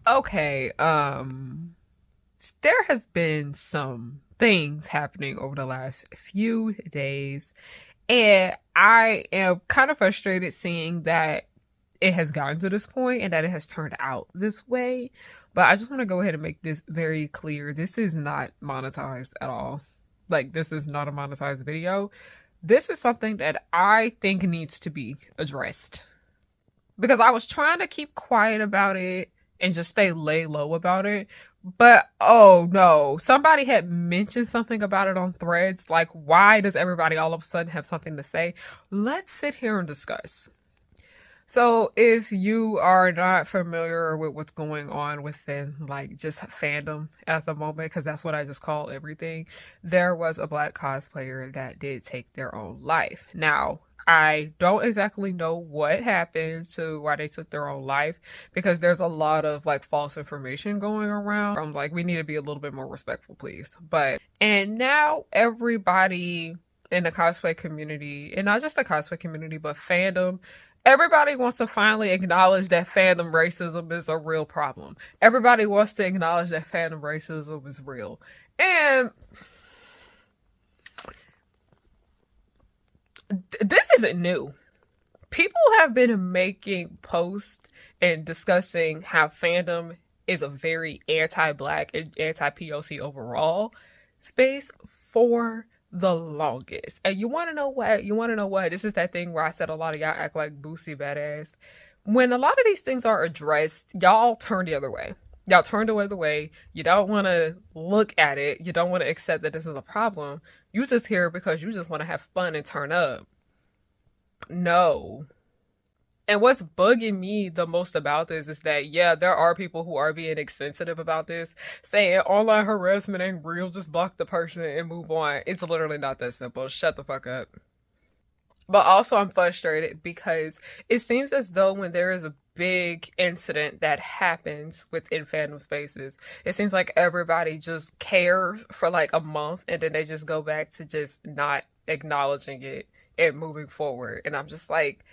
Okay, there has been some things happening over the last few days, and I am kind of frustrated seeing that it has gotten to this point and that it has turned out this way. But I just want to go ahead and make this very clear. This is not monetized at all. Like, this is not a monetized video. This is something that I think needs to be addressed because I was trying to keep quiet about it and just stay lay low about it. But oh no, somebody had mentioned something about it on threads. Like, why does everybody all of a sudden have something to say? Let's sit here and discuss. So, if you are not familiar with what's going on within like just fandom at the moment, because that's what I just call everything, there was a black cosplayer that did take their own life. Now, I don't exactly know what happened to why they took their own life because there's a lot of like false information going around. I'm like, we need to be a little bit more respectful, please. And now everybody in the cosplay community, and not just the cosplay community, but fandom, everybody wants to finally acknowledge that fandom racism is a real problem. Everybody wants to acknowledge that fandom racism is real. And this isn't new. People have been making posts and discussing how fandom is a very anti-black and anti-POC overall space for the longest. And you want to know what? You want to know what? This is that thing where I said a lot of y'all act like Boosie badass. When a lot of these things are addressed, y'all turn the other way. Y'all turn the other way. You don't want to look at it. You don't want to accept that this is a problem. You just here because you just want to have fun and turn up. No. And what's bugging me the most about this is that, yeah, there are people who are being insensitive about this, saying online harassment ain't real, just block the person and move on. It's literally not that simple. Shut the fuck up. But also, I'm frustrated because it seems as though when there is a big incident that happens within fandom spaces, it seems like everybody just cares for like a month and then they just go back to just not acknowledging it and moving forward. And I'm just like,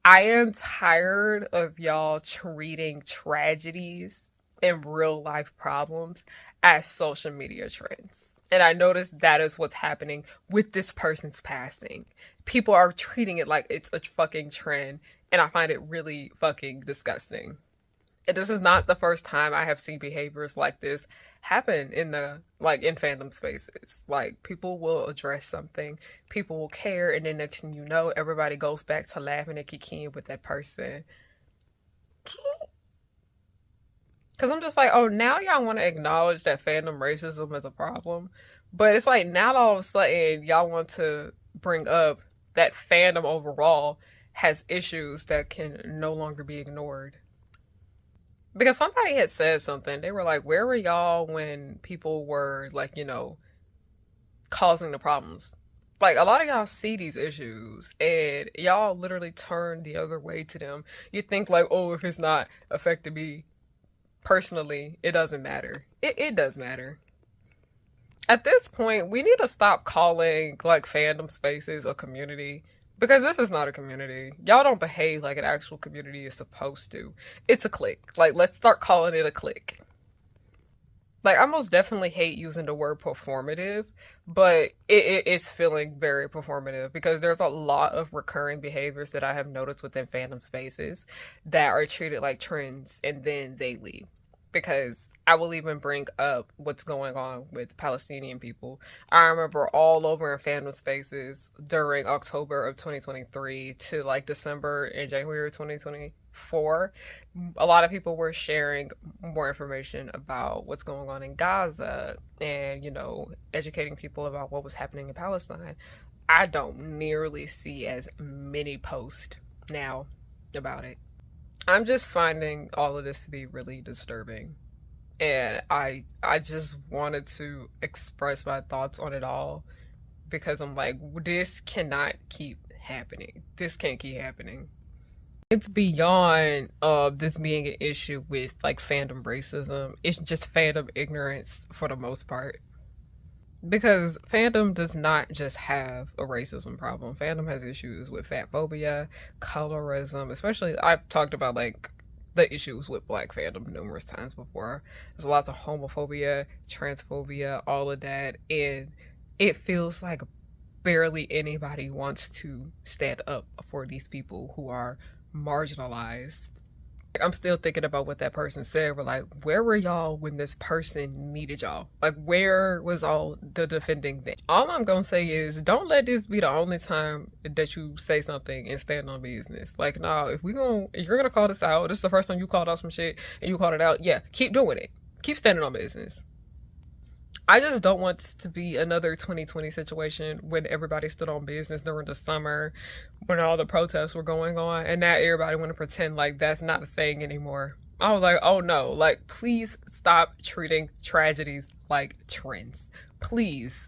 I am tired of y'all treating tragedies and real life problems as social media trends. And I noticed that is what's happening with this person's passing. People are treating it like it's a fucking trend, and I find it really fucking disgusting. And this is not the first time I have seen behaviors like this happen in the like in fandom spaces. Like people will address something, people will care, and then next thing you know, everybody goes back to laughing and kicking with that person. Cause I'm just like, oh, now y'all want to acknowledge that fandom racism is a problem, but it's like now all of a sudden y'all want to bring up that fandom overall has issues that can no longer be ignored. Because somebody had said something. They were like, where were y'all when people were like, causing the problems? Like a lot of y'all see these issues and y'all literally turn the other way to them. You think like, oh, if it's not affecting me personally, it doesn't matter. It does matter. At this point, we need to stop calling like fandom spaces a community because this is not a community. Y'all don't behave like an actual community is supposed to. It's a clique. Like, let's start calling it a clique. Like, I most definitely hate using the word performative, but it's feeling very performative because there's a lot of recurring behaviors that I have noticed within fandom spaces that are treated like trends and then they leave. Because I will even bring up what's going on with Palestinian people. I remember all over in fandom spaces during October of 2023 to like December and January of 2024, a lot of people were sharing more information about what's going on in Gaza and, educating people about what was happening in Palestine. I don't nearly see as many posts now about it. I'm just finding all of this to be really disturbing. And I just wanted to express my thoughts on it all because I'm like, this cannot keep happening. This can't keep happening. It's beyond this being an issue with like fandom racism. It's just fandom ignorance for the most part. Because fandom does not just have a racism problem. Fandom has issues with fat phobia, colorism, especially I've talked about like the issues with black fandom numerous times before. There's lots of homophobia, transphobia, all of that, and it feels like barely anybody wants to stand up for these people who are marginalized. I'm still thinking about what that person said. We're like, where were y'all when this person needed y'all? Like, where was all the defending then? All I'm gonna say is, don't let this be the only time that you say something and stand on business. Like, nah, if you're gonna call this out, this is the first time you called out some shit and you called it out. Yeah, keep doing it. Keep standing on business. I just don't want to be another 2020 situation when everybody stood on business during the summer when all the protests were going on, and now everybody want to pretend like that's not a thing anymore. I was like, oh no, like, please stop treating tragedies like trends. Please.